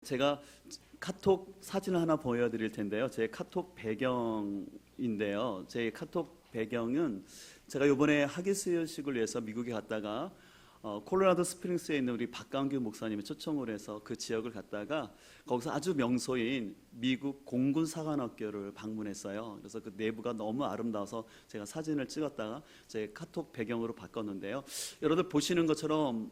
제가 카톡 사진을 하나 보여드릴 텐데요. 제 카톡 배경인데요. 제 카톡 배경은 제가 이번에 학예수여식을 위해서 미국에 갔다가 콜로라도 스프링스에 있는 우리 박강규 목사님이 초청을 해서 그 지역을 갔다가 거기서 아주 명소인 미국 공군사관학교를 방문했어요. 그래서 그 내부가 너무 아름다워서 제가 사진을 찍었다가 제 카톡 배경으로 바꿨는데요. 여러분들 보시는 것처럼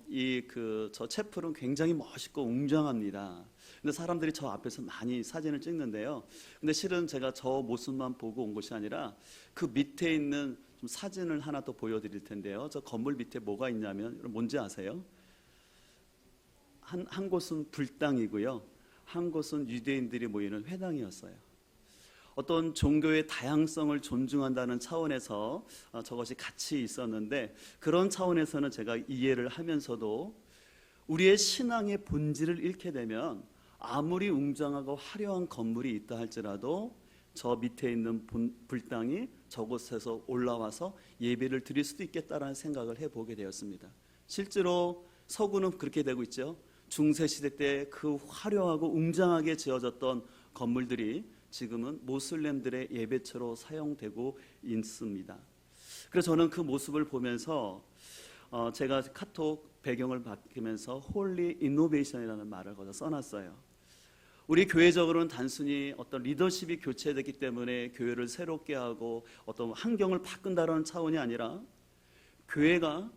저 채플은 굉장히 멋있고 웅장합니다. 근데 사람들이 저 앞에서 많이 사진을 찍는데요. 근데 실은 제가 저 모습만 보고 온 것이 아니라 그 밑에 있는 좀 사진을 하나 더 보여드릴 텐데요. 저 건물 밑에 뭐가 있냐면 뭔지 아세요? 한 곳은 불당이고요, 한 곳은 유대인들이 모이는 회당이었어요. 어떤 종교의 다양성을 존중한다는 차원에서 저것이 같이 있었는데, 그런 차원에서는 제가 이해를 하면서도 우리의 신앙의 본질을 잃게 되면 아무리 웅장하고 화려한 건물이 있다 할지라도 저 밑에 있는 불당이 저곳에서 올라와서 예배를 드릴 수도 있겠다라는 생각을 해보게 되었습니다. 실제로 서구는 그렇게 되고 있죠. 중세시대 때 그 화려하고 웅장하게 지어졌던 건물들이 지금은 모슬렘들의 예배처로 사용되고 있습니다. 그래서 저는 그 모습을 보면서 제가 카톡 배경을 바뀌면서 홀리 이노베이션이라는 말을 거기다 써놨어요. 우리 교회적으로는 단순히 어떤 리더십이 교체됐기 때문에 교회를 새롭게 하고 어떤 환경을 바꾼다는 차원이 아니라, 교회가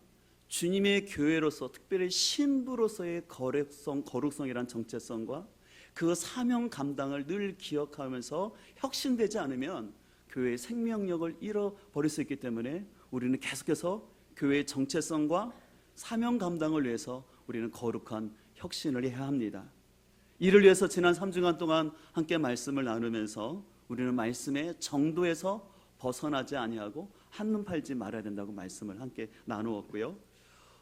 주님의 교회로서, 특별히 신부로서의 거룩성이란 정체성과 그 사명 감당을 늘 기억하면서 혁신되지 않으면 교회의 생명력을 잃어버릴 수 있기 때문에 우리는 계속해서 교회의 정체성과 사명 감당을 위해서 우리는 거룩한 혁신을 해야 합니다. 이를 위해서 지난 3주간 동안 함께 말씀을 나누면서 우리는 말씀의 정도에서 벗어나지 아니하고 한눈 팔지 말아야 된다고 말씀을 함께 나누었고요.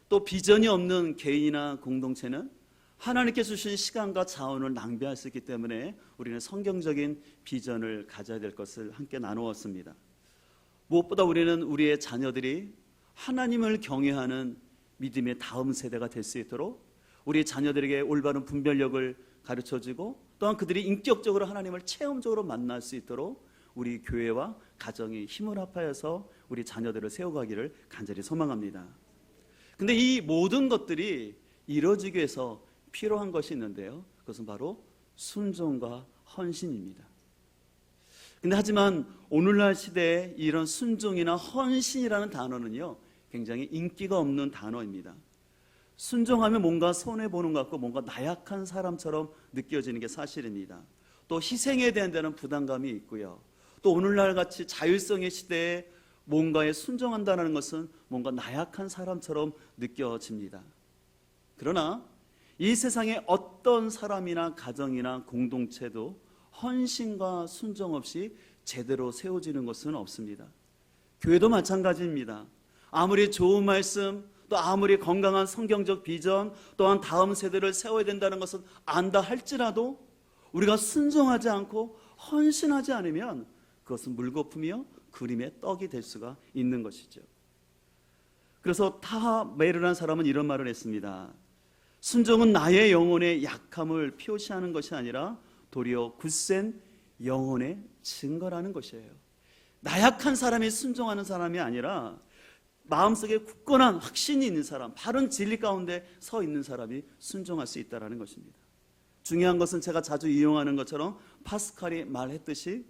또 비전이 없는 개인이나 공동체는 하나님께 주신 시간과 자원을 낭비할 수 있기 때문에 우리는 성경적인 비전을 가져야 될 것을 함께 나누었습니다. 무엇보다 우리는 우리의 자녀들이 하나님을 경외하는 믿음의 다음 세대가 될 수 있도록 우리 자녀들에게 올바른 분별력을 가르쳐주고, 또한 그들이 인격적으로 하나님을 체험적으로 만날 수 있도록 우리 교회와 가정이 힘을 합하여서 우리 자녀들을 세워가기를 간절히 소망합니다. 근데 이 모든 것들이 이루어지기 위해서 필요한 것이 있는데요, 그것은 바로 순종과 헌신입니다. 근데 하지만 오늘날 시대에 이런 순종이나 헌신이라는 단어는요, 굉장히 인기가 없는 단어입니다. 순종하면 뭔가 손해보는 것 같고 뭔가 나약한 사람처럼 느껴지는 게 사실입니다. 또 희생에 대한 데는 부담감이 있고요. 또 오늘날 같이 자율성의 시대에 뭔가에 순종한다는 것은 뭔가 나약한 사람처럼 느껴집니다. 그러나 이 세상에 어떤 사람이나 가정이나 공동체도 헌신과 순종 없이 제대로 세워지는 것은 없습니다. 교회도 마찬가지입니다. 아무리 좋은 말씀, 또 아무리 건강한 성경적 비전, 또한 다음 세대를 세워야 된다는 것은 안다 할지라도 우리가 순종하지 않고 헌신하지 않으면 그것은 물거품이요 그림의 떡이 될 수가 있는 것이죠. 그래서 타하메르라는 사람은 이런 말을 했습니다. 순종은 나의 영혼의 약함을 표시하는 것이 아니라 도리어 굳센 영혼의 증거라는 것이에요. 나약한 사람이 순종하는 사람이 아니라 마음속에 굳건한 확신이 있는 사람, 바른 진리 가운데 서 있는 사람이 순종할 수 있다는 것입니다. 중요한 것은 제가 자주 이용하는 것처럼 파스칼이 말했듯이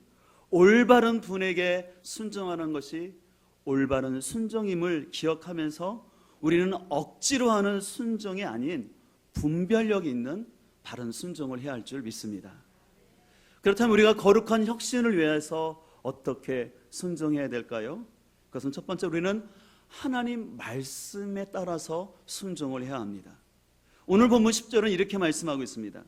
올바른 분에게 순종하는 것이 올바른 순종임을 기억하면서 우리는 억지로 하는 순종이 아닌 분별력 있는 바른 순종을 해야 할 줄 믿습니다. 그렇다면 우리가 거룩한 혁신을 위해서 어떻게 순종해야 될까요? 그것은 첫 번째, 우리는 하나님 말씀에 따라서 순종을 해야 합니다. 오늘 본문 10절은 이렇게 말씀하고 있습니다.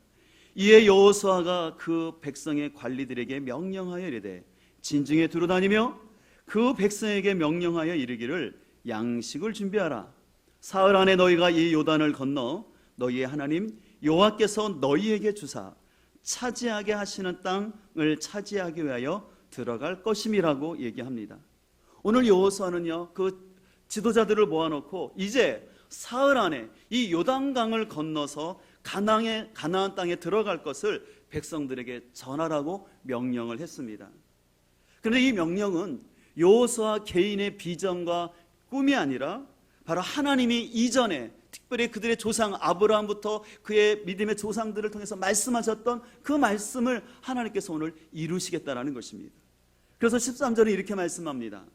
이에 여호수아가 그 백성의 관리들에게 명령하여 이르되 진중에 두루다니며 그 백성에게 명령하여 이르기를 양식을 준비하라. 사흘 안에 너희가 이 요단을 건너 너희의 하나님 여호와께서 너희에게 주사 차지하게 하시는 땅을 차지하기 위하여 들어갈 것임이라고 얘기합니다. 오늘 여호수아는요, 그 지도자들을 모아놓고 이제 사흘 안에 이 요단강을 건너서 가나안 땅에 들어갈 것을 백성들에게 전하라고 명령을 했습니다. 그런데 이 명령은 여호수아 개인의 비전과 꿈이 아니라 바로 하나님이 이전에 특별히 그들의 조상 아브라함부터 그의 믿음의 조상들을 통해서 말씀하셨던 그 말씀을 하나님께서 오늘 이루시겠다라는 것입니다. 그래서 13절에 이렇게 말씀합니다.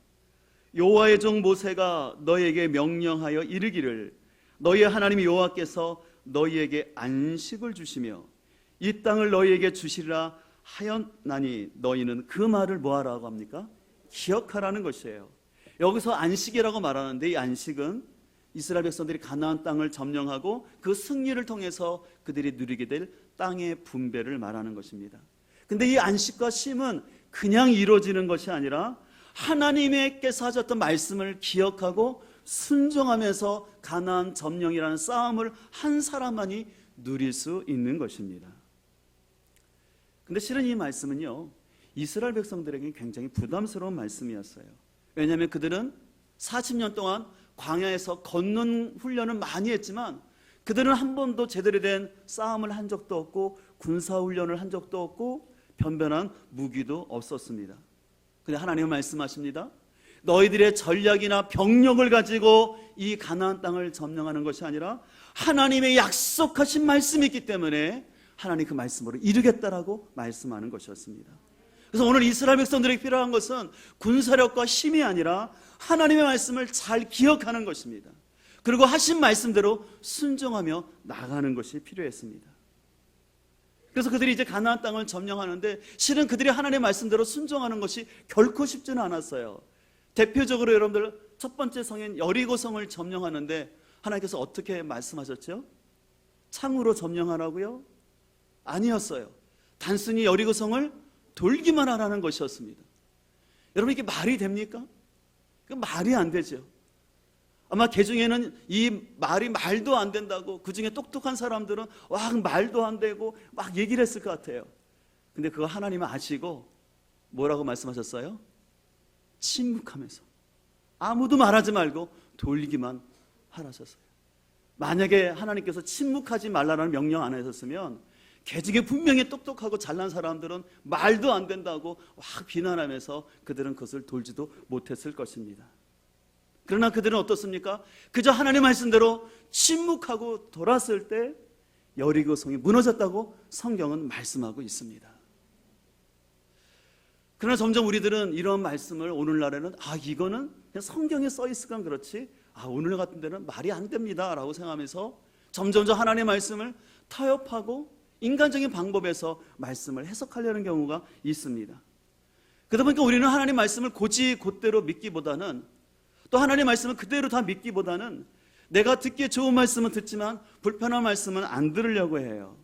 여호와의 종 모세가 너희에게 명령하여 이르기를 너희의 하나님 여호와께서 너희에게 안식을 주시며 이 땅을 너희에게 주시리라 하였나니 너희는 그 말을 뭐하라고 합니까? 기억하라는 것이에요. 여기서 안식이라고 말하는데 이 안식은 이스라엘 백성들이 가나안 땅을 점령하고 그 승리를 통해서 그들이 누리게 될 땅의 분배를 말하는 것입니다. 근데 이 안식과 쉼은 그냥 이루어지는 것이 아니라 하나님께서 하셨던 말씀을 기억하고 순종하면서 가나안 점령이라는 싸움을 한 사람만이 누릴 수 있는 것입니다. 근데 실은 이 말씀은요, 이스라엘 백성들에게 굉장히 부담스러운 말씀이었어요. 왜냐하면 그들은 40년 동안 광야에서 걷는 훈련을 많이 했지만 그들은 한 번도 제대로 된 싸움을 한 적도 없고 군사훈련을 한 적도 없고 변변한 무기도 없었습니다. 근데 하나님은 말씀하십니다. 너희들의 전략이나 병력을 가지고 이 가나안 땅을 점령하는 것이 아니라 하나님의 약속하신 말씀이 있기 때문에 하나님 그 말씀으로 이루겠다라고 말씀하는 것이었습니다. 그래서 오늘 이스라엘 백성들에게 필요한 것은 군사력과 힘이 아니라 하나님의 말씀을 잘 기억하는 것입니다. 그리고 하신 말씀대로 순종하며 나가는 것이 필요했습니다. 그래서 그들이 이제 가나안 땅을 점령하는데 실은 그들이 하나님의 말씀대로 순종하는 것이 결코 쉽지는 않았어요. 대표적으로 여러분들 첫 번째 성인 여리고성을 점령하는데 하나님께서 어떻게 말씀하셨죠? 창으로 점령하라고요? 아니었어요. 단순히 여리고성을 돌기만 하라는 것이었습니다. 여러분 이게 말이 됩니까? 그 말이 안 되죠. 아마 개중에는 이 말이 말도 안 된다고 그 중에 똑똑한 사람들은 와 말도 안 되고 막 얘기를 했을 것 같아요. 근데 그거 하나님은 아시고 뭐라고 말씀하셨어요? 침묵하면서 아무도 말하지 말고 돌리기만 하라셨어요. 만약에 하나님께서 침묵하지 말라는 명령 안 하셨으면 개중에 분명히 똑똑하고 잘난 사람들은 말도 안 된다고 막 비난하면서 그들은 그것을 돌지도 못했을 것입니다. 그러나 그들은 어떻습니까? 그저 하나님의 말씀대로 침묵하고 돌았을 때 여리고성이 무너졌다고 성경은 말씀하고 있습니다. 그러나 점점 우리들은 이런 말씀을 오늘날에는 이거는 그냥 성경에 써 있으니까 그렇지 오늘 같은 데는 말이 안 됩니다 라고 생각하면서 점점점 하나님의 말씀을 타협하고 인간적인 방법에서 말씀을 해석하려는 경우가 있습니다. 그러다 보니까 우리는 하나님 말씀을 곧대로 믿기보다는 또 하나님 말씀을 그대로 다 믿기보다는 내가 듣기에 좋은 말씀은 듣지만 불편한 말씀은 안 들으려고 해요.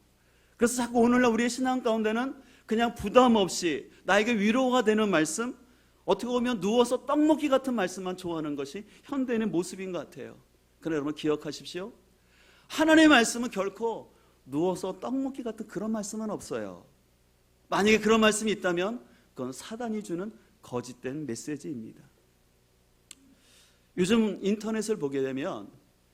그래서 자꾸 오늘날 우리의 신앙 가운데는 그냥 부담 없이 나에게 위로가 되는 말씀, 어떻게 보면 누워서 떡 먹기 같은 말씀만 좋아하는 것이 현대인의 모습인 것 같아요. 그러나 여러분 기억하십시오. 하나님의 말씀은 결코 누워서 떡 먹기 같은 그런 말씀은 없어요. 만약에 그런 말씀이 있다면 그건 사단이 주는 거짓된 메시지입니다. 요즘 인터넷을 보게 되면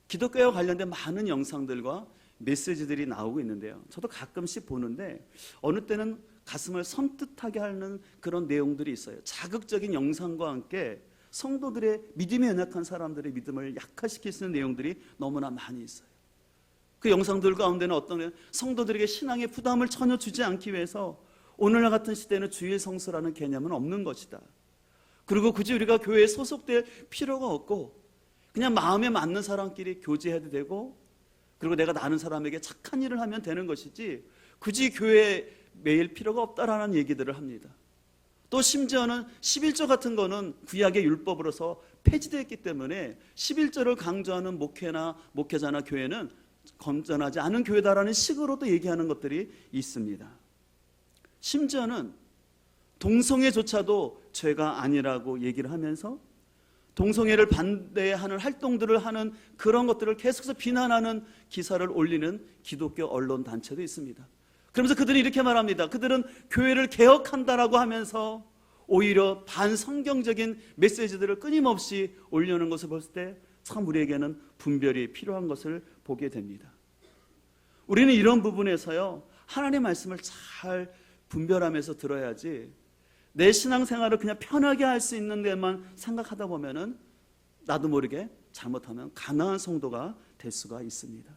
기독교와 관련된 많은 영상들과 메시지들이 나오고 있는데요. 저도 가끔씩 보는데 어느 때는 가슴을 섬뜩하게 하는 그런 내용들이 있어요. 자극적인 영상과 함께 성도들의 믿음에 연약한 사람들의 믿음을 약화시킬 수 있는 내용들이 너무나 많이 있어요. 그 영상들 가운데는 어떤 성도들에게 신앙의 부담을 전혀 주지 않기 위해서 오늘날 같은 시대에는 주일 성수라는 개념은 없는 것이다. 그리고 굳이 우리가 교회에 소속될 필요가 없고 그냥 마음에 맞는 사람끼리 교제해도 되고 그리고 내가 나는 사람에게 착한 일을 하면 되는 것이지 굳이 교회에 매일 필요가 없다라는 얘기들을 합니다. 또 심지어는 11조 같은 거는 구약의 율법으로서 폐지되었기 때문에 11조를 강조하는 목회자나 교회는 건전하지 않은 교회다라는 식으로도 얘기하는 것들이 있습니다. 심지어는 동성애조차도 죄가 아니라고 얘기를 하면서 동성애를 반대하는 활동들을 하는 그런 것들을 계속해서 비난하는 기사를 올리는 기독교 언론 단체도 있습니다. 그러면서 그들이 이렇게 말합니다. 그들은 교회를 개혁한다라고 하면서 오히려 반성경적인 메시지들을 끊임없이 올려놓은 것을 봤을 때 참 우리에게는 분별이 필요한 것을 보게 됩니다. 우리는 이런 부분에서요, 하나님의 말씀을 잘 분별하면서 들어야지 내 신앙생활을 그냥 편하게 할 수 있는 데만 생각하다 보면은 나도 모르게 잘못하면 가난한 성도가 될 수가 있습니다.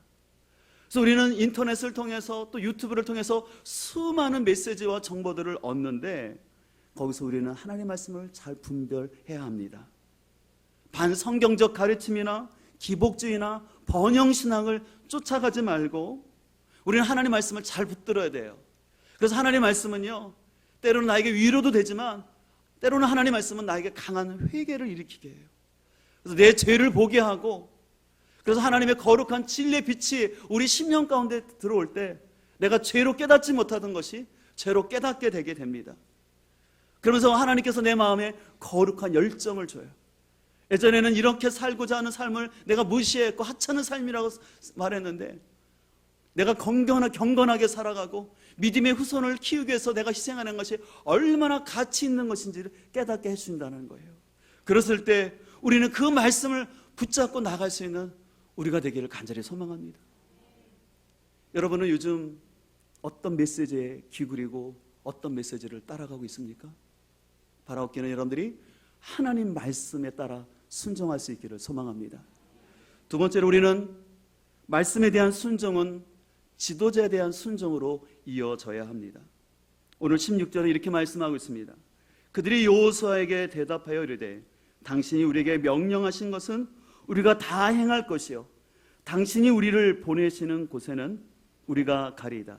그래서 우리는 인터넷을 통해서 또 유튜브를 통해서 수많은 메시지와 정보들을 얻는데 거기서 우리는 하나님의 말씀을 잘 분별해야 합니다. 반성경적 가르침이나 기복주의나 번영신앙을 쫓아가지 말고 우리는 하나님의 말씀을 잘 붙들어야 돼요. 그래서 하나님의 말씀은요, 때로는 나에게 위로도 되지만 때로는 하나님의 말씀은 나에게 강한 회개를 일으키게 해요. 그래서 내 죄를 보게 하고, 그래서 하나님의 거룩한 진리의 빛이 우리 심령 가운데 들어올 때 내가 죄로 깨닫지 못하던 것이 죄로 깨닫게 되게 됩니다. 그러면서 하나님께서 내 마음에 거룩한 열정을 줘요. 예전에는 이렇게 살고자 하는 삶을 내가 무시했고 하찮은 삶이라고 말했는데, 내가 경건하게 살아가고 믿음의 후손을 키우기 위해서 내가 희생하는 것이 얼마나 가치 있는 것인지를 깨닫게 해준다는 거예요. 그랬을 때 우리는 그 말씀을 붙잡고 나갈 수 있는 우리가 되기를 간절히 소망합니다. 여러분은 요즘 어떤 메시지에 기울이고 어떤 메시지를 따라가고 있습니까? 바라옵기는 여러분들이 하나님 말씀에 따라 순종할 수 있기를 소망합니다. 두 번째로 우리는 말씀에 대한 순종은 지도자에 대한 순종으로 이어져야 합니다. 오늘 16절에 이렇게 말씀하고 있습니다. 그들이 여호수아에게 대답하여 이르되 당신이 우리에게 명령하신 것은 우리가 다 행할 것이요 당신이 우리를 보내시는 곳에는 우리가 가리이다.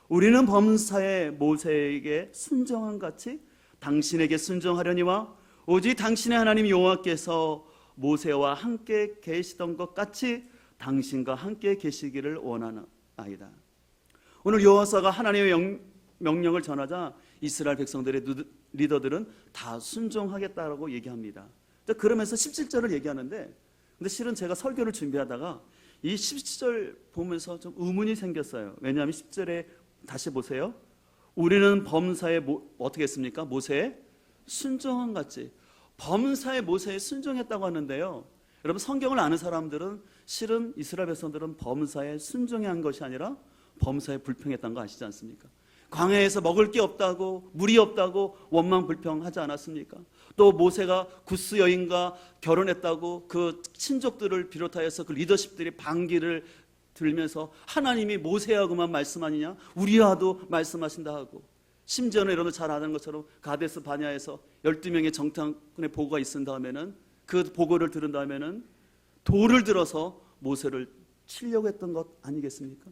우리는 범사에 모세에게 순종한 같이 당신에게 순종하려니와 오직 당신의 하나님 여호와께서 모세와 함께 계시던 것 같이 당신과 함께 계시기를 원하나이다. 오늘 여호수아가 하나님의 명령을 전하자 이스라엘 백성들의 리더들은 다 순종하겠다라고 얘기합니다. 그러면서 17절을 얘기하는데, 근데 실은 제가 설교를 준비하다가 이 17절 보면서 좀 의문이 생겼어요. 왜냐하면 10절에 다시 보세요. 우리는 범사에 어떻게 했습니까? 모세에 순종한 같이. 범사에 모세에 순종했다고 하는데요, 여러분 성경을 아는 사람들은 실은 이스라엘 백성들은 범사에 순종한 것이 아니라 범사에 불평했던 거 아시지 않습니까? 광야에서 먹을 게 없다고, 물이 없다고 원망 불평하지 않았습니까? 또 모세가 구스 여인과 결혼했다고 그 친족들을 비롯하여서 그 리더십들이 반기를 들면서 하나님이 모세하고만 말씀하느냐, 우리와도 말씀하신다 하고, 심지어는 여러분 잘 아는 것처럼 가데스 바냐에서 12명의 정탐꾼의 보고가 있은 다음에는 그 보고를 들은 다음에는 돌을 들어서 모세를 치려고 했던 것 아니겠습니까?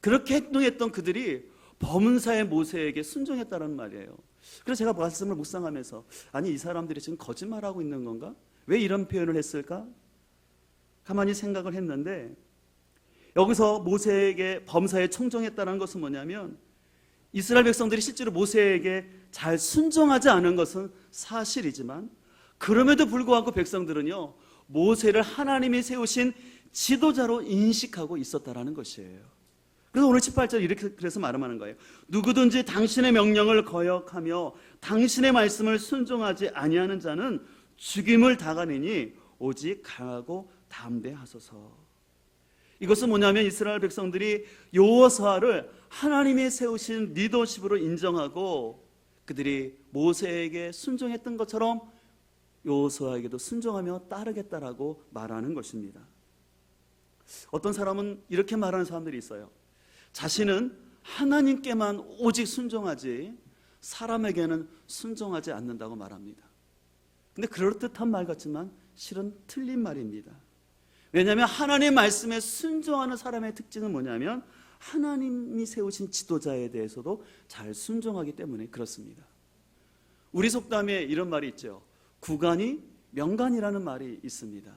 그렇게 행동했던 그들이 범사의 모세에게 순종했다는 말이에요. 그래서 제가 말씀을 묵상하면서, 아니 이 사람들이 지금 거짓말하고 있는 건가? 왜 이런 표현을 했을까? 가만히 생각을 했는데, 여기서 모세에게 범사에 청종했다는 것은 뭐냐면, 이스라엘 백성들이 실제로 모세에게 잘 순종하지 않은 것은 사실이지만 그럼에도 불구하고 백성들은요, 모세를 하나님이 세우신 지도자로 인식하고 있었다라는 것이에요. 그래서 오늘 18절 이렇게 그래서 말하는 거예요. 누구든지 당신의 명령을 거역하며 당신의 말씀을 순종하지 아니하는 자는 죽임을 당하느니 오직 강하고 담대하소서. 이것은 뭐냐면 이스라엘 백성들이 여호수아를 하나님이 세우신 리더십으로 인정하고 그들이 모세에게 순종했던 것처럼 여호수아에게도 순종하며 따르겠다라고 말하는 것입니다. 어떤 사람은 이렇게 말하는 사람들이 있어요. 자신은 하나님께만 오직 순종하지 사람에게는 순종하지 않는다고 말합니다. 근데 그럴듯한 말 같지만 실은 틀린 말입니다. 왜냐하면 하나님의 말씀에 순종하는 사람의 특징은 뭐냐면 하나님이 세우신 지도자에 대해서도 잘 순종하기 때문에 그렇습니다. 우리 속담에 이런 말이 있죠. 구간이 명간이라는 말이 있습니다.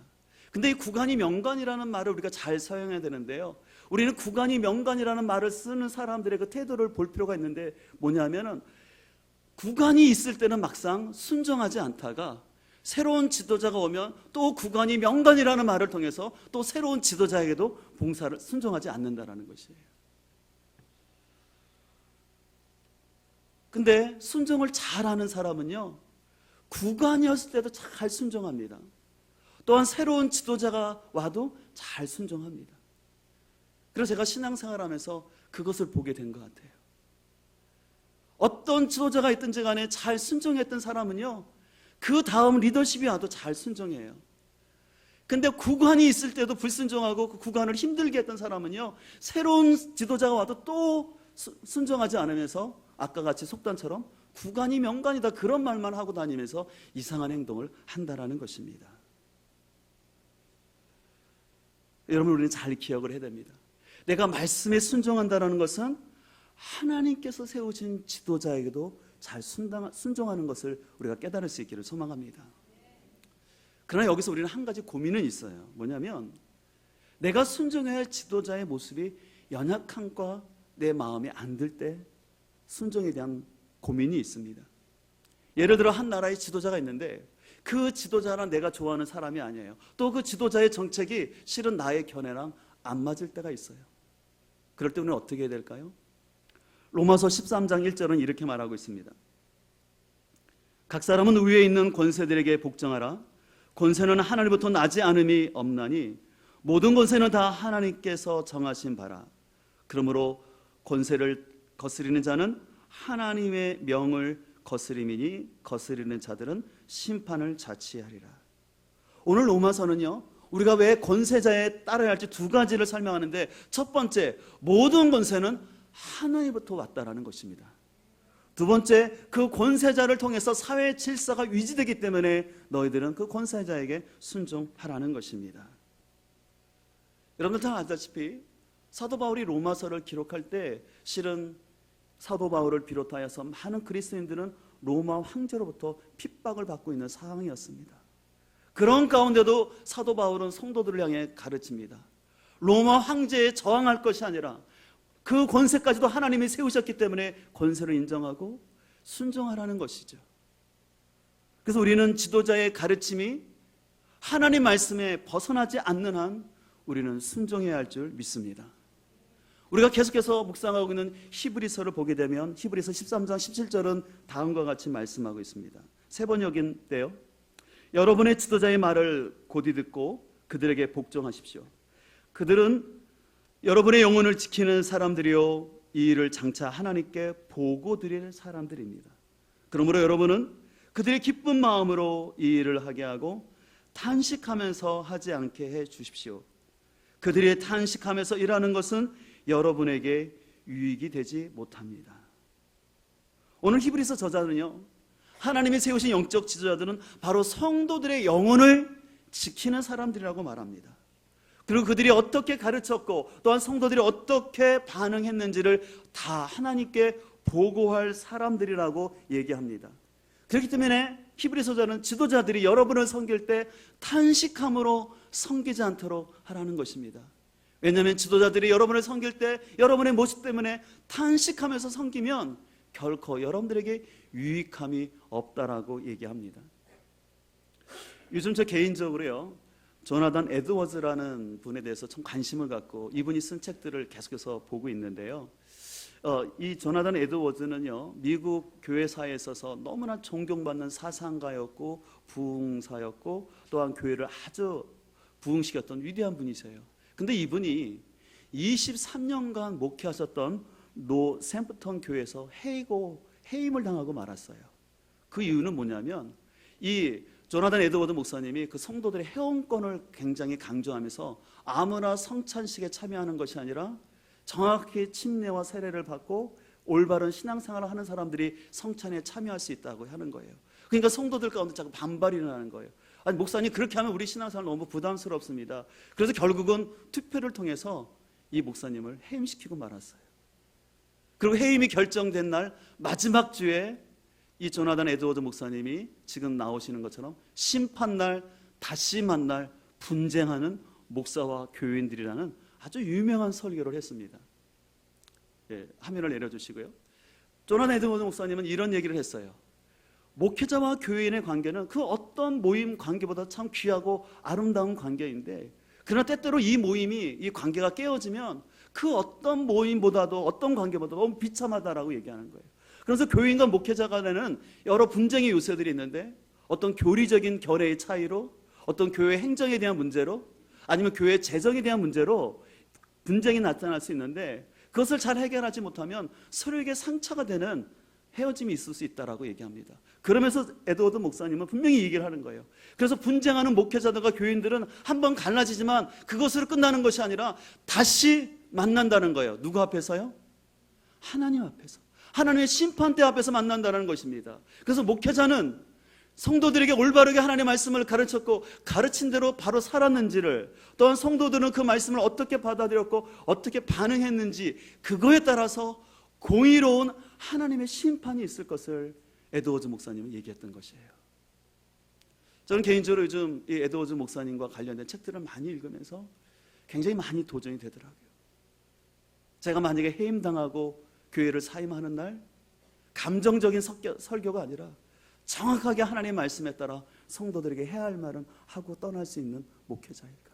근데 이 구간이 명간이라는 말을 우리가 잘 사용해야 되는데요, 우리는 구간이 명간이라는 말을 쓰는 사람들의 그 태도를 볼 필요가 있는데, 뭐냐면은 구간이 있을 때는 막상 순종하지 않다가 새로운 지도자가 오면 또 구간이 명간이라는 말을 통해서 또 새로운 지도자에게도 봉사를 순종하지 않는다라는 것이에요. 근데 순종을 잘하는 사람은요, 구간이었을 때도 잘 순종합니다. 또한 새로운 지도자가 와도 잘 순종합니다. 그래서 제가 신앙생활하면서 그것을 보게 된 것 같아요. 어떤 지도자가 있든지 간에 잘 순종했던 사람은요, 그 다음 리더십이 와도 잘 순종해요. 근데 구관이 있을 때도 불순종하고 그 구관을 힘들게 했던 사람은요, 새로운 지도자가 와도 또 순종하지 않으면서 아까 같이 속단처럼 구관이 명관이다 그런 말만 하고 다니면서 이상한 행동을 한다라는 것입니다. 여러분, 우리는 잘 기억을 해야 됩니다. 내가 말씀에 순종한다는 것은 하나님께서 세우신 지도자에게도 잘 순종하는 것을 우리가 깨달을 수 있기를 소망합니다. 그러나 여기서 우리는 한 가지 고민은 있어요. 뭐냐면 내가 순종해야 할 지도자의 모습이 연약함과 내 마음에 안 들 때 순종에 대한 고민이 있습니다. 예를 들어 한 나라의 지도자가 있는데 그 지도자랑 내가 좋아하는 사람이 아니에요. 또 그 지도자의 정책이 실은 나의 견해랑 안 맞을 때가 있어요. 그럴 때 우리는 어떻게 해야 될까요? 로마서 13장 1절은 이렇게 말하고 있습니다. 각 사람은 위에 있는 권세들에게 복종하라. 권세는 하나님부터 나지 않음이 없나니 모든 권세는 다 하나님께서 정하신 바라. 그러므로 권세를 거스리는 자는 하나님의 명을 거스림이니 거스리는 자들은 심판을 자취하리라. 오늘 로마서는요, 우리가 왜 권세자에 따라야 할지 두 가지를 설명하는데, 첫 번째, 모든 권세는 하나님부터 왔다라는 것입니다. 두 번째, 그 권세자를 통해서 사회 질서가 유지되기 때문에 너희들은 그 권세자에게 순종하라는 것입니다. 여러분들 다 아시다시피 사도 바울이 로마서를 기록할 때 실은 사도 바울을 비롯하여서 많은 그리스도인들은 로마 황제로부터 핍박을 받고 있는 상황이었습니다. 그런 가운데도 사도 바울은 성도들을 향해 가르칩니다. 로마 황제에 저항할 것이 아니라 그 권세까지도 하나님이 세우셨기 때문에 권세를 인정하고 순종하라는 것이죠. 그래서 우리는 지도자의 가르침이 하나님 말씀에 벗어나지 않는 한 우리는 순종해야 할 줄 믿습니다. 우리가 계속해서 묵상하고 있는 히브리서를 보게 되면 히브리서 13장 17절은 다음과 같이 말씀하고 있습니다. 세 번역인데요, 여러분의 지도자의 말을 곧이 듣고 그들에게 복종하십시오. 그들은 여러분의 영혼을 지키는 사람들이요 이 일을 장차 하나님께 보고 드릴 사람들입니다. 그러므로 여러분은 그들의 기쁜 마음으로 이 일을 하게 하고 탄식하면서 하지 않게 해 주십시오. 그들이 탄식하면서 일하는 것은 여러분에게 유익이 되지 못합니다. 오늘 히브리서 저자는요, 하나님이 세우신 영적 지도자들은 바로 성도들의 영혼을 지키는 사람들이라고 말합니다. 그리고 그들이 어떻게 가르쳤고 또한 성도들이 어떻게 반응했는지를 다 하나님께 보고할 사람들이라고 얘기합니다. 그렇기 때문에 히브리서자는 지도자들이 여러분을 섬길 때 탄식함으로 섬기지 않도록 하라는 것입니다. 왜냐하면 지도자들이 여러분을 섬길 때 여러분의 모습 때문에 탄식하면서 섬기면 결코 여러분들에게 유익함이 없다라고 얘기합니다. 요즘 저 개인적으로요, 조나단 에드워즈라는 분에 대해서 참 관심을 갖고 이분이 쓴 책들을 계속해서 보고 있는데요, 이 조나단 에드워즈는요, 미국 교회사에 있어서 너무나 존경받는 사상가였고 부흥사였고 또한 교회를 아주 부흥시켰던 위대한 분이세요. 근데 이분이 23년간 목회하셨던 노샘프턴 교회에서 해임을 당하고 말았어요. 그 이유는 뭐냐면 이 조나단 에드워드 목사님이 그 성도들의 회원권을 굉장히 강조하면서 아무나 성찬식에 참여하는 것이 아니라 정확히 침례와 세례를 받고 올바른 신앙생활을 하는 사람들이 성찬에 참여할 수 있다고 하는 거예요. 그러니까 성도들 가운데 자꾸 반발이 일어나는 거예요. 아니 목사님, 그렇게 하면 우리 신앙생활 너무 부담스럽습니다. 그래서 결국은 투표를 통해서 이 목사님을 해임시키고 말았어요. 그리고 해임이 결정된 날 마지막 주에 이 조나단 에드워드 목사님이 지금 나오시는 것처럼 심판날 다시 만날 분쟁하는 목사와 교인들이라는 아주 유명한 설교를 했습니다. 화면을 내려주시고요. 조나단 에드워드 목사님은 이런 얘기를 했어요. 목회자와 교인의 관계는 그 어떤 모임 관계보다 참 귀하고 아름다운 관계인데, 그러나 때때로 이 모임이, 이 관계가 깨어지면 그 어떤 모임보다도 어떤 관계보다 너무 비참하다라고 얘기하는 거예요. 그래서 교인과 목회자 간에는 여러 분쟁의 요소들이 있는데 어떤 교리적인 결의의 차이로, 어떤 교회 행정에 대한 문제로, 아니면 교회 재정에 대한 문제로 분쟁이 나타날 수 있는데 그것을 잘 해결하지 못하면 서로에게 상처가 되는 헤어짐이 있을 수 있다라고 얘기합니다. 그러면서 에드워드 목사님은 분명히 얘기를 하는 거예요. 그래서 분쟁하는 목회자들과 교인들은 한번 갈라지지만 그것으로 끝나는 것이 아니라 다시 만난다는 거예요. 누구 앞에서요? 하나님 앞에서. 하나님의 심판대 앞에서 만난다는 것입니다. 그래서 목회자는 성도들에게 올바르게 하나님의 말씀을 가르쳤고 가르친 대로 바로 살았는지를, 또한 성도들은 그 말씀을 어떻게 받아들였고 어떻게 반응했는지, 그거에 따라서 공의로운 하나님의 심판이 있을 것을 에드워즈 목사님은 얘기했던 것이에요. 저는 개인적으로 요즘 이 에드워즈 목사님과 관련된 책들을 많이 읽으면서 굉장히 많이 도전이 되더라고요. 제가 만약에 해임당하고 교회를 사임하는 날, 감정적인 설교가 아니라 정확하게 하나님의 말씀에 따라 성도들에게 해야 할 말은 하고 떠날 수 있는 목회자일까?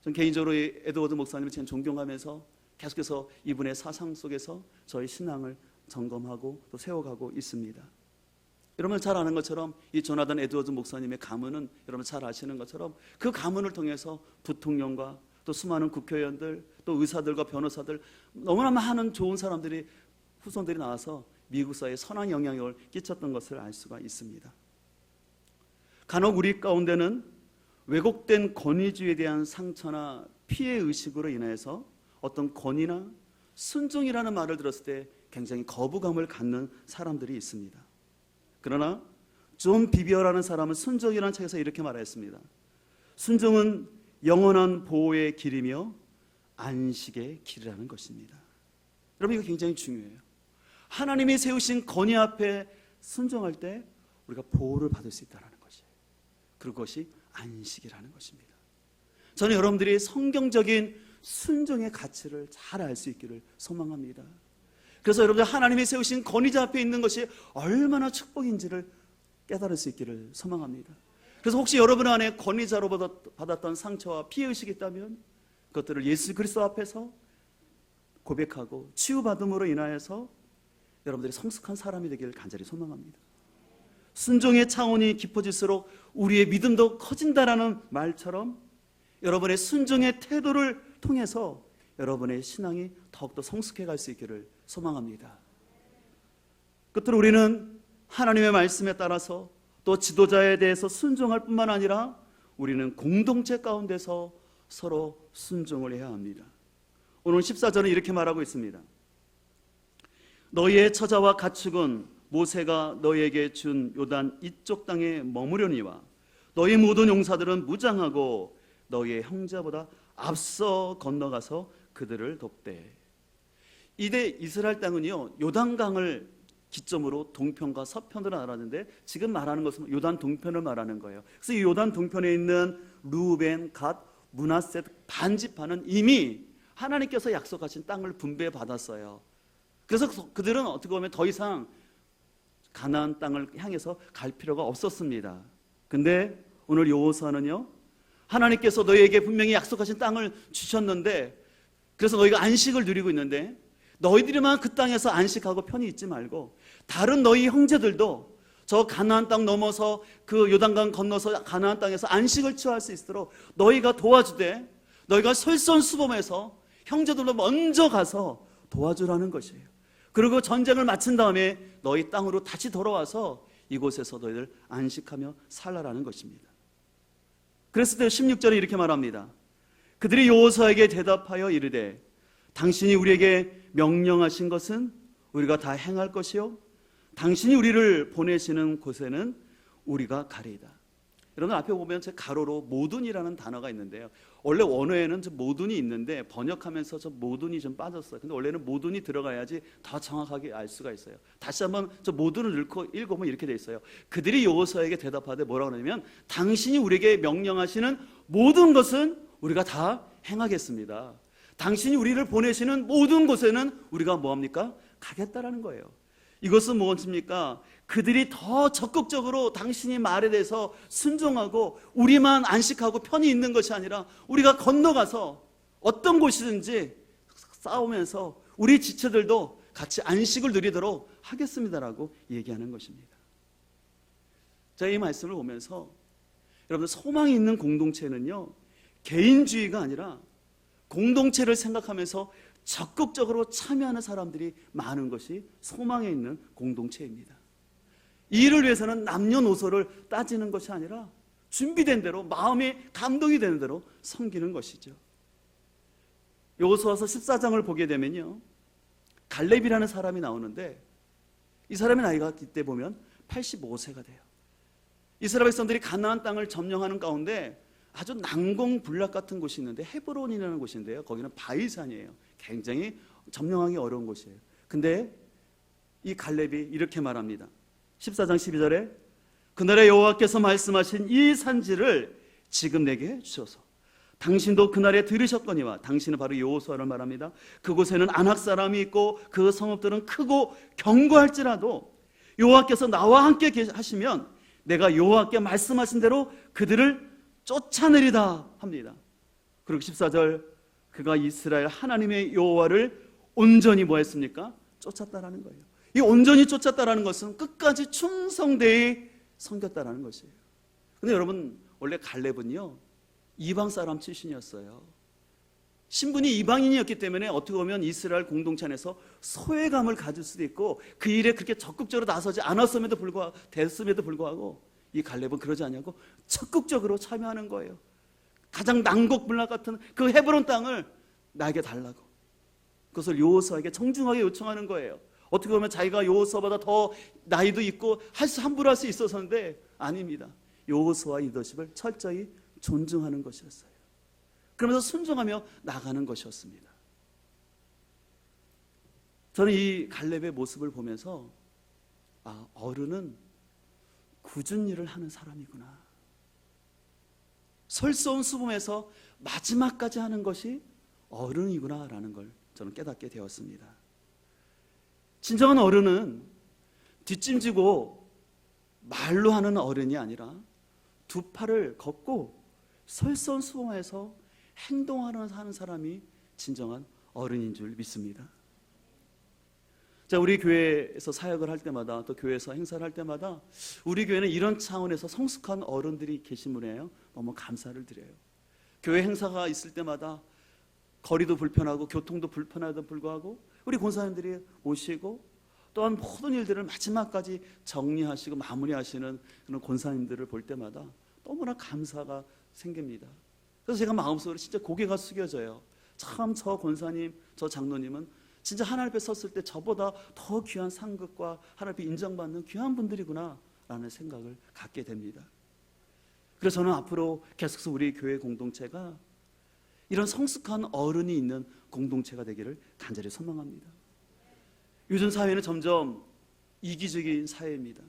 전 개인적으로 이 에드워드 목사님을 제가 존경하면서 계속해서 이분의 사상 속에서 저희 신앙을 점검하고 또 세워가고 있습니다. 여러분 잘 아는 것처럼 이 조나단 에드워드 목사님의 가문은 여러분 잘 아시는 것처럼 그 가문을 통해서 부통령과 또 수많은 국회의원들, 또 의사들과 변호사들, 너무나 많은 좋은 사람들이, 후손들이 나와서 미국 사회에 선한 영향력을 끼쳤던 것을 알 수가 있습니다. 간혹 우리 가운데는 왜곡된 권위주의에 대한 상처나 피해의식으로 인해서 어떤 권위나 순종이라는 말을 들었을 때 굉장히 거부감을 갖는 사람들이 있습니다. 그러나 존 비비어라는 사람은 순종이라는 책에서 이렇게 말했습니다. 순종은 영원한 보호의 길이며 안식의 길이라는 것입니다. 여러분 이거 굉장히 중요해요. 하나님이 세우신 권위 앞에 순종할 때 우리가 보호를 받을 수 있다는 것이에요. 그것이 안식이라는 것입니다. 저는 여러분들이 성경적인 순종의 가치를 잘 알 수 있기를 소망합니다. 그래서 여러분들 하나님이 세우신 권위자 앞에 있는 것이 얼마나 축복인지를 깨달을 수 있기를 소망합니다. 그래서 혹시 여러분 안에 권위자로 받았던 상처와 피해의식이 있다면 그것들을 예수 그리스도 앞에서 고백하고 치유받음으로 인하여서 여러분들이 성숙한 사람이 되기를 간절히 소망합니다. 순종의 차원이 깊어질수록 우리의 믿음도 커진다라는 말처럼 여러분의 순종의 태도를 통해서 여러분의 신앙이 더욱더 성숙해 갈 수 있기를 소망합니다. 끝으로 우리는 하나님의 말씀에 따라서 또 지도자에 대해서 순종할 뿐만 아니라 우리는 공동체 가운데서 서로 순종을 해야 합니다. 오늘 14절은 이렇게 말하고 있습니다. 너희의 처자와 가축은 모세가 너희에게 준 요단 이쪽 땅에 머무려니와 너희 모든 용사들은 무장하고 너희의 형제보다 앞서 건너가서 그들을 돕되. 이때 이스라엘 땅은요 요단강을 기점으로 동편과 서편으로 나눴는데 지금 말하는 것은 요단 동편을 말하는 거예요. 그래서 이 요단 동편에 있는 루벤, 갓, 므낫세 반지파는 이미 하나님께서 약속하신 땅을 분배해 받았어요. 그래서 그들은 어떻게 보면 더 이상 가나안 땅을 향해서 갈 필요가 없었습니다. 근데 오늘 여호수아는요 하나님께서 너희에게 분명히 약속하신 땅을 주셨는데, 그래서 너희가 안식을 누리고 있는데 너희들만 그 땅에서 안식하고 편히 있지 말고 다른 너희 형제들도 저 가나안 땅 넘어서 그 요단강 건너서 가나안 땅에서 안식을 취할 수 있도록 너희가 도와주되, 너희가 솔선수범해서 형제들도 먼저 가서 도와주라는 것이에요. 그리고 전쟁을 마친 다음에 너희 땅으로 다시 돌아와서 이곳에서 너희들 안식하며 살라라는 것입니다. 그랬을 때 16절에 이렇게 말합니다. 그들이 여호수아에게 대답하여 이르되 당신이 우리에게 명령하신 것은 우리가 다 행할 것이요 당신이 우리를 보내시는 곳에는 우리가 가리이다. 여러분 앞에 보면 제 가로로 모든이라는 단어가 있는데요, 원래 원어에는 저 모든이 있는데 번역하면서 저 모든이 좀 빠졌어요. 근데 원래는 모든이 들어가야지 더 정확하게 알 수가 있어요. 다시 한번 저 모든을 읽어보면 이렇게 돼 있어요. 그들이 여호수아에게 대답하되 뭐라고 하냐면 당신이 우리에게 명령하시는 모든 것은 우리가 다 행하겠습니다. 당신이 우리를 보내시는 모든 곳에는 우리가 뭐합니까? 가겠다라는 거예요. 이것은 무엇입니까? 그들이 더 적극적으로 당신이 말에 대해서 순종하고 우리만 안식하고 편히 있는 것이 아니라 우리가 건너가서 어떤 곳이든지 싸우면서 우리 지체들도 같이 안식을 누리도록 하겠습니다라고 얘기하는 것입니다. 제가 이 말씀을 보면서 여러분, 소망이 있는 공동체는요, 개인주의가 아니라 공동체를 생각하면서 적극적으로 참여하는 사람들이 많은 것이 소망에 있는 공동체입니다. 이 일을 위해서는 남녀노소를 따지는 것이 아니라 준비된 대로, 마음이 감동이 되는 대로 섬기는 것이죠. 여호수아서 14장을 보게 되면요, 갈렙이라는 사람이 나오는데, 이 사람의 나이가 이때 보면 85세가 돼요. 이스라엘 백성들이 가나안 땅을 점령하는 가운데 아주 난공불락 같은 곳이 있는데, 헤브론이라는 곳인데요, 거기는 바위산이에요. 굉장히 점령하기 어려운 곳이에요. 근데 이 갈렙이 이렇게 말합니다. 14장 12절에 그날에 여호와께서 말씀하신 이 산지를 지금 내게 주소서. 당신도 그날에 들으셨거니와, 당신은 바로 여호수아를 말합니다. 그곳에는 아낙 사람이 있고 그 성읍들은 크고 견고할지라도 여호와께서 나와 함께 하시면 내가 여호와께 말씀하신 대로 그들을 쫓아내리다 합니다. 그리고 14절, 그가 이스라엘 하나님의 여호와를 온전히 뭐 했습니까? 쫓았다라는 거예요. 이 온전히 쫓았다라는 것은 끝까지 충성되이 섬겼다라는 것이에요. 근데 여러분, 원래 갈렙은요, 이방 사람 출신이었어요. 신분이 이방인이었기 때문에 어떻게 보면 이스라엘 공동체 안에서 소외감을 가질 수도 있고, 그 일에 그렇게 적극적으로 나서지 않았음에도 불구하고 이 갈렙은 그러지 않냐고 적극적으로 참여하는 거예요. 가장 난곡불락 같은 그 헤브론 땅을 나에게 달라고, 그것을 여호수아에게 정중하게 요청하는 거예요. 어떻게 보면 자기가 여호수아보다 더 나이도 있고 함부로 할 수 있었는데 아닙니다. 여호수아 리더십을 철저히 존중하는 것이었어요. 그러면서 순종하며 나가는 것이었습니다. 저는 이 갈렙의 모습을 보면서 어른은 굳은 일을 하는 사람이구나. 설서운 수범에서 마지막까지 하는 것이 어른이구나라는 걸 저는 깨닫게 되었습니다. 진정한 어른은 뒷짐지고 말로 하는 어른이 아니라 두 팔을 걷고 설서운 수범에서 행동하는 사람이 진정한 어른인 줄 믿습니다. 자, 우리 교회에서 사역을 할 때마다, 또 교회에서 행사를 할 때마다 우리 교회는 이런 차원에서 성숙한 어른들이 계심을 너무 감사를 드려요. 교회 행사가 있을 때마다 거리도 불편하고 교통도 불편하도 불구하고 우리 권사님들이 오시고, 또한 모든 일들을 마지막까지 정리하시고 마무리하시는 그런 권사님들을 볼 때마다 너무나 감사가 생깁니다. 그래서 제가 마음속으로 진짜 고개가 숙여져요. 참, 저 권사님, 저 장로님은 진짜 하나님 앞에 섰을 때 저보다 더 귀한 상급과 하나님 앞에 인정받는 귀한 분들이구나 라는 생각을 갖게 됩니다. 그래서 저는 앞으로 계속해서 우리 교회 공동체가 이런 성숙한 어른이 있는 공동체가 되기를 간절히 소망합니다. 요즘 사회는 점점 이기적인 사회입니다.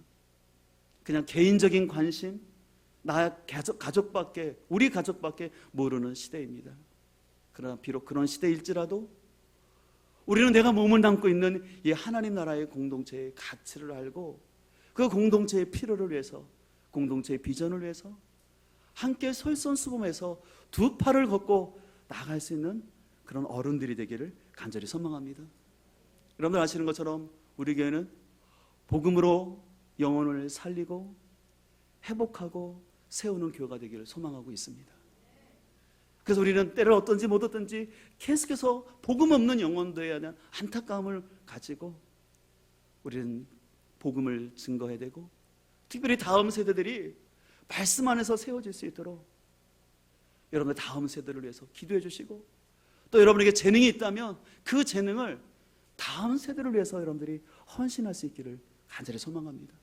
그냥 개인적인 관심, 나 가족밖에, 우리 가족밖에 모르는 시대입니다. 그러나 비록 그런 시대일지라도 우리는 내가 몸을 담고 있는 이 하나님 나라의 공동체의 가치를 알고, 그 공동체의 필요를 위해서, 공동체의 비전을 위해서 함께 솔선수범해서 두 팔을 걷고 나갈 수 있는 그런 어른들이 되기를 간절히 소망합니다. 여러분들 아시는 것처럼 우리 교회는 복음으로 영혼을 살리고 회복하고 세우는 교회가 되기를 소망하고 있습니다. 그래서 우리는 때를 어떤지 못 어떤지 계속해서 복음 없는 영혼들에 대한 안타까움을 가지고 우리는 복음을 증거해야 되고, 특별히 다음 세대들이 말씀 안에서 세워질 수 있도록 여러분의 다음 세대를 위해서 기도해 주시고, 또 여러분에게 재능이 있다면 그 재능을 다음 세대를 위해서 여러분들이 헌신할 수 있기를 간절히 소망합니다.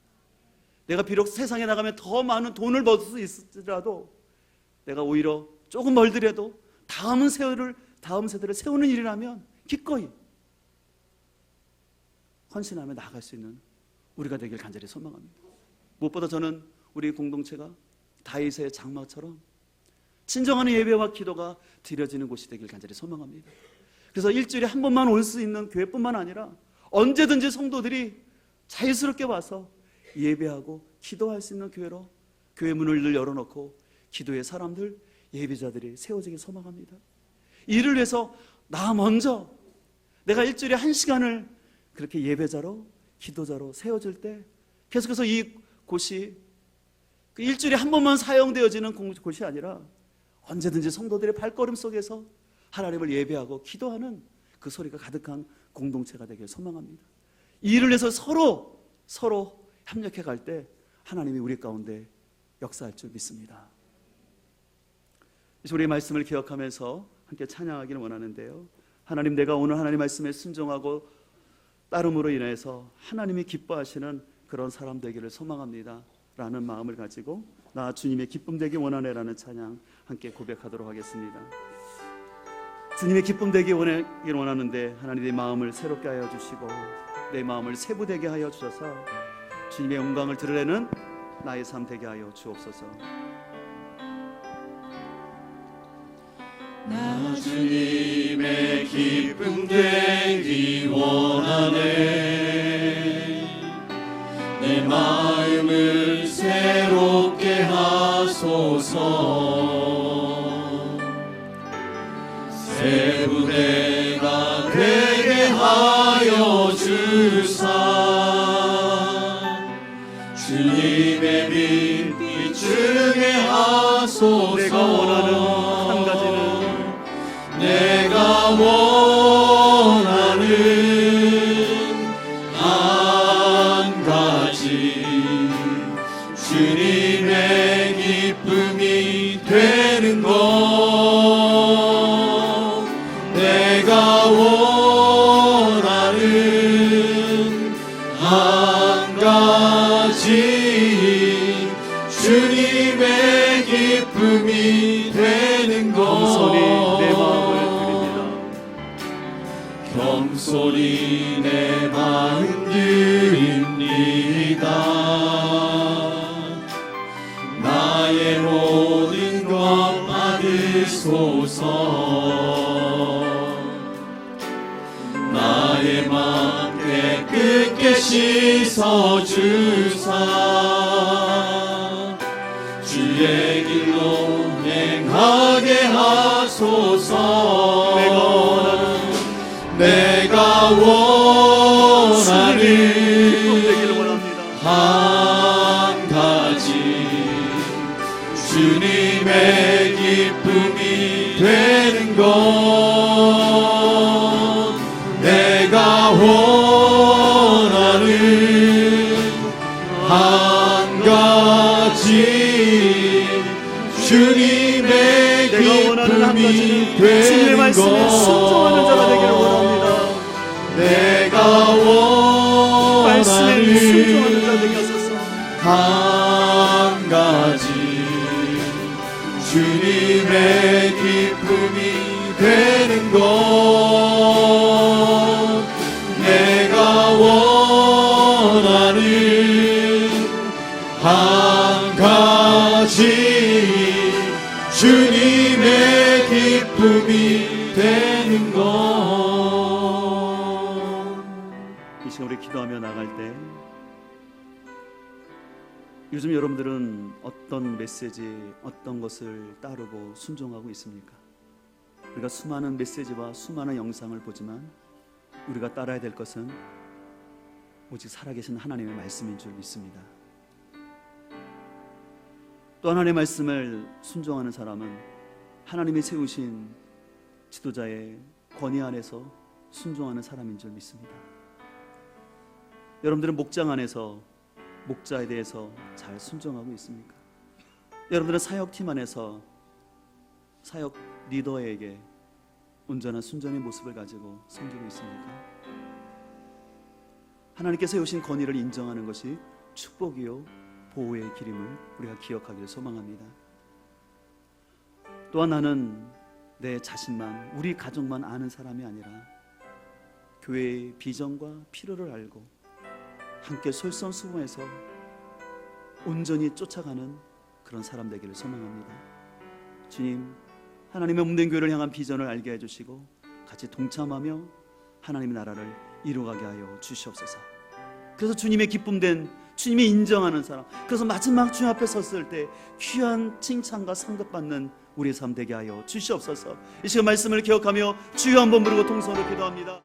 내가 비록 세상에 나가면 더 많은 돈을 벌 수 있을지라도 내가 오히려 조금 멀더라도 다음 세대를 세우는 일이라면 기꺼이 헌신하며 나아갈 수 있는 우리가 되길 간절히 소망합니다. 무엇보다 저는 우리 공동체가 다윗의 장막처럼 진정한 예배와 기도가 드려지는 곳이 되길 간절히 소망합니다. 그래서 일주일에 한 번만 올 수 있는 교회뿐만 아니라 언제든지 성도들이 자유스럽게 와서 예배하고 기도할 수 있는 교회로 교회 문을 늘 열어놓고 기도의 사람들, 예배자들이 세워지길 소망합니다. 이를 위해서 나 먼저 내가 일주일에 1시간을 그렇게 예배자로 기도자로 세워질 때 계속해서 이 곳이 그 일주일에 한 번만 사용되어지는 곳이 아니라 언제든지 성도들의 발걸음 속에서 하나님을 예배하고 기도하는 그 소리가 가득한 공동체가 되길 소망합니다. 이 일을 위해서 서로 협력해 갈 때 하나님이 우리 가운데 역사할 줄 믿습니다. 이제 우리의 말씀을 기억하면서 함께 찬양하기를 원하는데요. 하나님, 내가 오늘 하나님 말씀에 순종하고 따름으로 인해서 하나님이 기뻐하시는 그런 사람 되기를 소망합니다 라는 마음을 가지고 나 주님의 기쁨 되기 원하네 라는 찬양 함께 고백하도록 하겠습니다. 주님의 기쁨 되기 원하는데 하나님 내 마음을 새롭게 하여 주시고 내 마음을 세부되게 하여 주셔서 주님의 영광을 드러내는 나의 삶 되게 하여 주옵소서. 나 주님의 기쁨 되기 원하네. 내 마음을 새롭게 하소서. 새 부대가 되게 하여 주사. 주님의 빛 비추게 하소서. 내가 원하는 한 가지는 내가 원하는 한 가지 주님의 기쁨이 되는 것. 내가 원하는 한 가지 주님의 기쁨이 되는 것. 겸손히 내 마음 드립니다. 나의 모든 것 받으소서. 나의 마음 깨끗게 씻어주사. 주의 길로 행하게 하소서. 내가 원하는 한 가지 주님의 기쁨이 되는 것. 내가 원하는 한 가지 주님의 기쁨이 되는 것. 순종하는 자가 되기를 원합니다. 내가 원하는 순종하는 자 되게 하소서. 한 가지 주님의 기쁨이 되는 것. 내가 원하는 한 가지 주님의 기쁨이 되는 것. 이 시간 우리 기도하며 나갈 때 요즘 여러분들은 어떤 메시지, 어떤 것을 따르고 순종하고 있습니까? 우리가 수많은 메시지와 수많은 영상을 보지만 우리가 따라야 될 것은 오직 살아계신 하나님의 말씀인 줄 믿습니다. 또 하나님의 말씀을 순종하는 사람은 하나님이 세우신 지도자의 권위 안에서 순종하는 사람인 줄 믿습니다. 여러분들은 목장 안에서 목자에 대해서 잘 순종하고 있습니까? 여러분들은 사역팀 안에서 사역 리더에게 온전한 순종의 모습을 가지고 섬기고 있습니까? 하나님께서 세우신 권위를 인정하는 것이 축복이요 보호의 길임을 우리가 기억하기를 소망합니다. 또한 나는 내 자신만, 우리 가족만 아는 사람이 아니라 교회의 비전과 필요를 알고 함께 솔선수범해서 온전히 쫓아가는 그런 사람 되기를 소망합니다. 주님, 하나님의 몸된 교회를 향한 비전을 알게 해주시고 같이 동참하며 하나님의 나라를 이루어가게 하여 주시옵소서. 그래서 주님의 기쁨된, 주님이 인정하는 사람, 그래서 마지막 주님 앞에 섰을 때 귀한 칭찬과 상급받는 우리의 삶 되게 하여 주시옵소서. 이 시간 말씀을 기억하며 주여 한번 부르고 통성으로 기도합니다.